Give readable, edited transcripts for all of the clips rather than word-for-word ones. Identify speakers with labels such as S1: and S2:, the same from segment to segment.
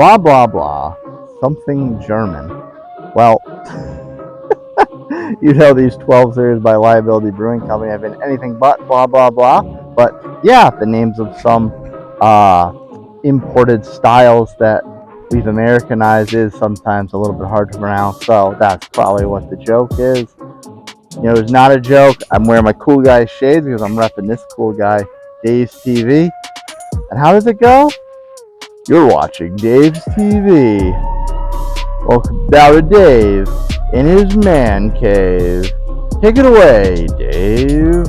S1: Blah, blah, blah. Something German. Well, you know these 12 series by Liability Brewing Company have been anything but blah, blah, blah. But yeah, the names of some imported styles that we've Americanized is sometimes a little bit hard to pronounce. So that's probably what the joke is. You know, it's not a joke. I'm wearing my cool guy shades because I'm repping this cool guy, Dave's TV. And how does it go? You're watching Dave's TV. Welcome now to Dave in his man cave. Take it away, Dave.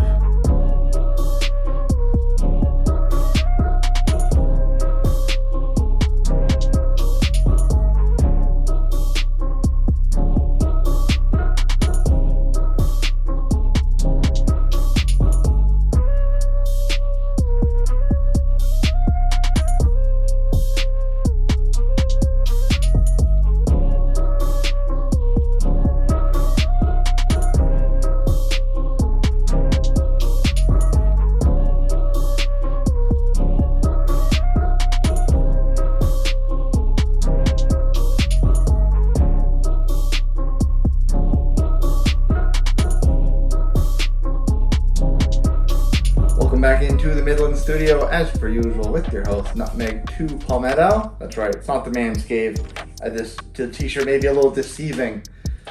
S2: Back into the Midland studio as per usual with your host Nutmeg 2 Palmetto. That's right, it's not the man's cave. The t-shirt may be a little deceiving,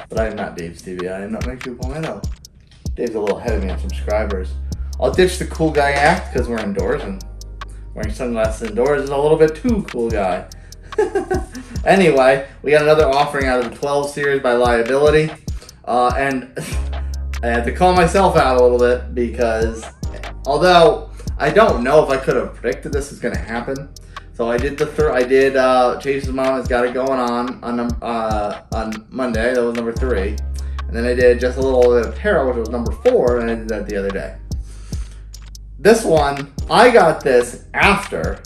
S2: but I am not Dave's TV. I am Nutmeg 2 Palmetto. Dave's a little ahead of me on subscribers. I'll ditch the cool guy act because we're indoors, and wearing sunglasses indoors is a little bit too cool guy. Anyway, we got another offering out of the 12 series by Liability, and I had to call myself out a little bit because although I don't know if I could have predicted this was going to happen, so I did Chase's Mom Has Got It Going on Monday. That was number 3, and then I did Just a Little Bit of Pear, which was number 4, and I did that the other day. This one, I got this after,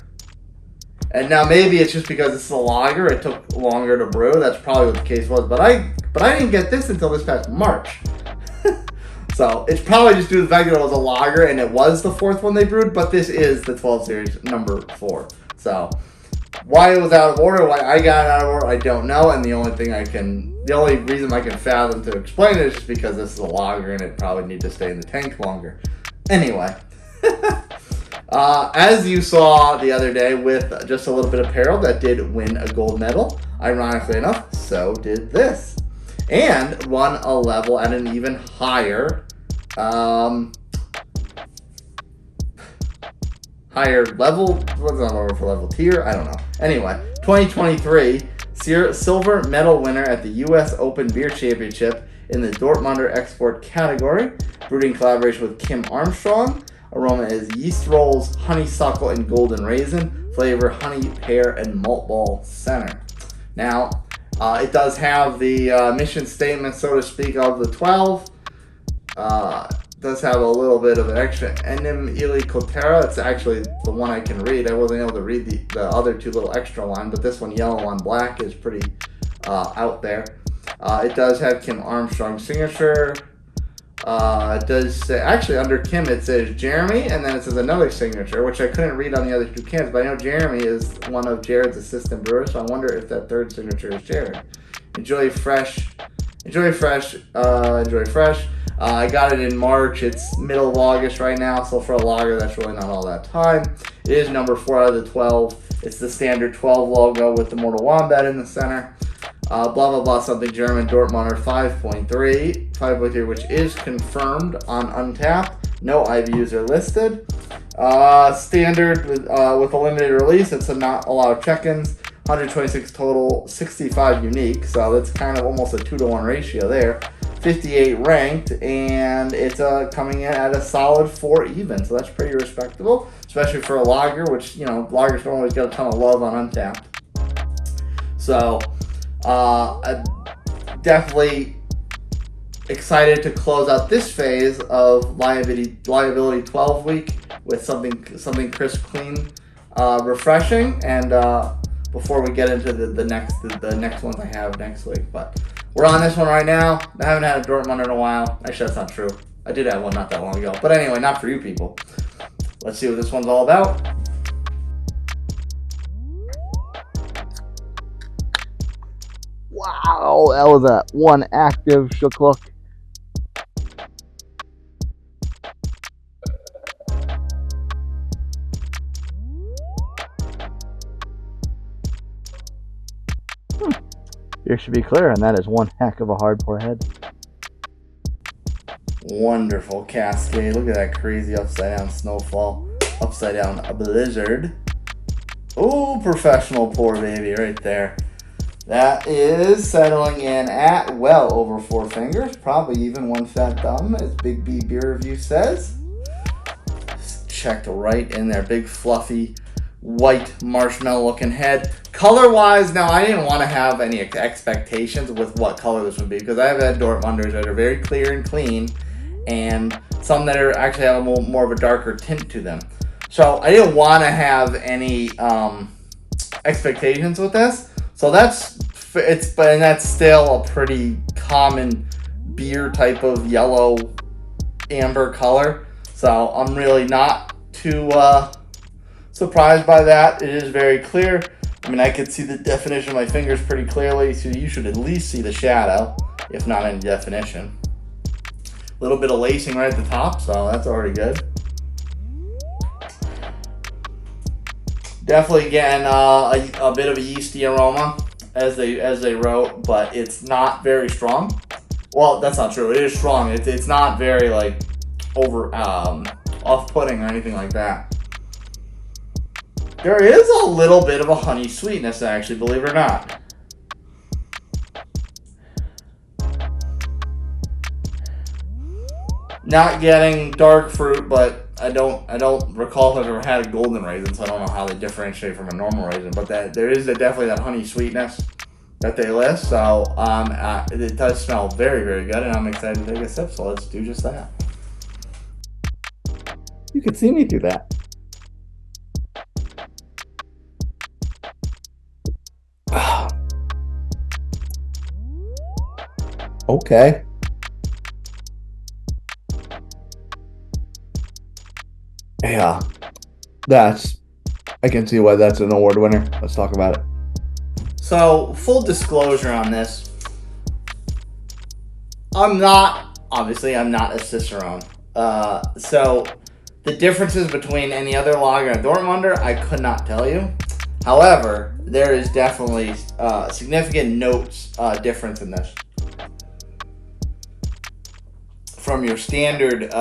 S2: and now maybe it's just because it's a lager. It took longer to brew. That's probably what the case was. But I didn't get this until this past March. So it's probably just due to the fact that it was a lager and it was the 4th one they brewed, but this is the 12 series number 4. So why it was out of order, why I got it out of order, I don't know. And the only reason I can fathom to explain it is just because this is a lager and it probably needs to stay in the tank longer. Anyway, as you saw the other day with Just a Little Bit of Pear, that did win a gold medal. Ironically enough, so did this. And won a level at an even higher level. What's the word for level? Tier? I don't know. Anyway, 2023 silver medal winner at the U.S. Open Beer Championship in the Dortmunder Export category. Brewed in collaboration with Kim Armstrong. Aroma is yeast rolls, honeysuckle, and golden raisin. Flavor honey, pear, and malt ball center. Now, it does have the mission statement, so to speak, of the 12. Does have a little bit of an extra enim ili cotera. It's actually the one I can read. I wasn't able to read the other 2 little extra line, but this one, yellow on black, is pretty out there. It does have Kim Armstrong's signature. It does say, actually under Kim it says Jeremy, and then it says another signature, which I couldn't read on the other 2 cans, but I know Jeremy is one of Jared's assistant brewers, so I wonder if that 3rd signature is Jared. Enjoy fresh. I got it in March. It's middle of August right now, so for a lager, that's really not all that time. It is number 4 out of the 12. It's the standard 12 logo with the Mortal Wombat in the center. Blah, blah, blah, something German, Dortmunder 5.3, which is confirmed on Untapped. No IBUs are listed. Standard with a limited release. It's not a lot of check-ins. 126 total, 65 unique, so that's kind of almost a 2-to-1 ratio there. 58 ranked, and it's coming in at a solid 4 even, so that's pretty respectable, especially for a lager, which, you know, lagers don't always get a ton of love on Untapped. So, definitely excited to close out this phase of Liability 12 week with something crisp, clean, refreshing, and before we get into the next ones I have next week. But we're on this one right now. I haven't had a Dortmunder in a while. Actually, that's not true. I did have one not that long ago. But anyway, not for you people. Let's see what this one's all about.
S1: Wow, that was a one active shook look. Beer should be clear, and that is one heck of a hard pour head.
S2: Wonderful cascade. Look at that crazy upside down snowfall. Upside down blizzard. Oh, professional pour, baby, right there. That is settling in at well over 4 fingers. Probably even 1 fat thumb, as Big B Beer Review says. Checked right in there. Big, fluffy, white, marshmallow-looking head. Color-wise, now I didn't want to have any expectations with what color this would be, because I've had Dortmunders that are very clear and clean, and some that are actually have more of a darker tint to them. So I didn't want to have any expectations with this. So that's still a pretty common beer type of yellow amber color. So I'm really not too surprised by that. It is very clear. I mean, I could see the definition of my fingers pretty clearly, so you should at least see the shadow, if not any definition. A little bit of lacing right at the top, so that's already good. Definitely getting a bit of a yeasty aroma, as they wrote, but it's not very strong. Well, that's not true. It is strong. It's not very like over off-putting or anything like that. There is a little bit of a honey sweetness, actually, believe it or not. Not getting dark fruit, but I don't recall if I've ever had a golden raisin, so I don't know how they differentiate from a normal raisin. But there is definitely that honey sweetness that they list. So it does smell very, very good, and I'm excited to take a sip. So let's do just that. You can see me through that. Okay. Yeah, I can see why that's an award winner. Let's talk about it. So, full disclosure on this. I'm not a Cicerone. So, the differences between any other lager and Dortmunder, I could not tell you. However, there is definitely significant notes difference in this. From your standard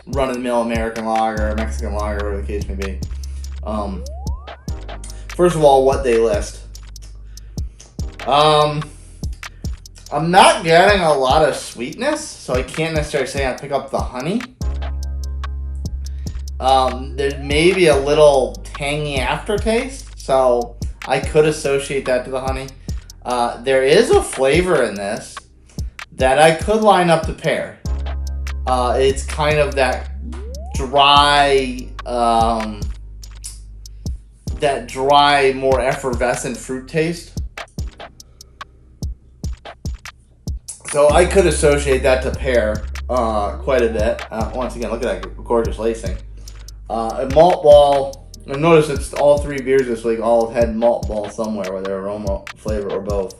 S2: run-of-the-mill American lager or Mexican lager, whatever the case may be. First of all, what they list. I'm not getting a lot of sweetness, so I can't necessarily say I pick up the honey. There may be a little tangy aftertaste, so I could associate that to the honey. There is a flavor in this that I could line up to pear. It's kind of that dry, more effervescent fruit taste. So I could associate that to pear quite a bit. Once again, look at that gorgeous lacing. A malt ball. I noticed it's all 3 beers this week all had malt ball somewhere, whether aroma, flavor, or both.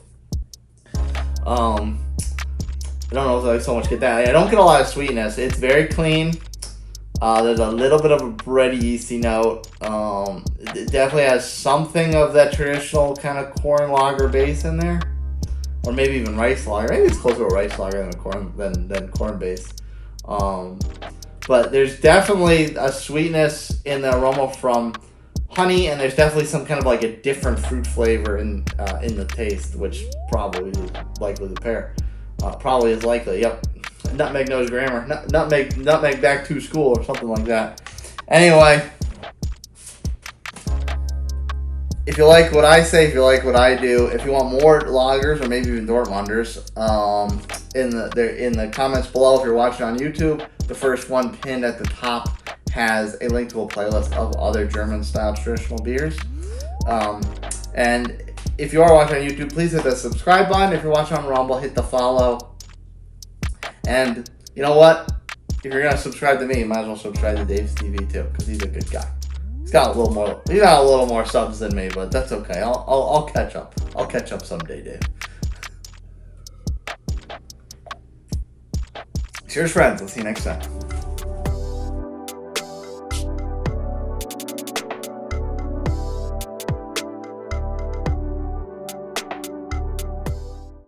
S2: I don't know if I so much get that. I don't get a lot of sweetness. It's very clean. There's a little bit of a bready, yeasty note. It definitely has something of that traditional kind of corn lager base in there, or maybe even rice lager. Maybe it's closer to a rice lager than corn base. But there's definitely a sweetness in the aroma from honey, and there's definitely some kind of like a different fruit flavor in the taste, which probably is likely the pear. Probably is likely. Yep. Nutmeg knows grammar. Nutmeg back to school or something like that. Anyway, if you like what I say, if you like what I do, if you want more lagers or maybe even Dortmunders, in the comments below, if you're watching on YouTube, the first one pinned at the top has a link to a playlist of other German-style traditional beers. And if you are watching on YouTube, please hit the subscribe button. If you're watching on Rumble, hit the follow. And you know what? If you're gonna subscribe to me, you might as well subscribe to Dave's TV too, because he's a good guy. He's got a little more subs than me, but that's okay. I'll catch up. I'll catch up someday, Dave. Cheers, friends. We'll see you next time.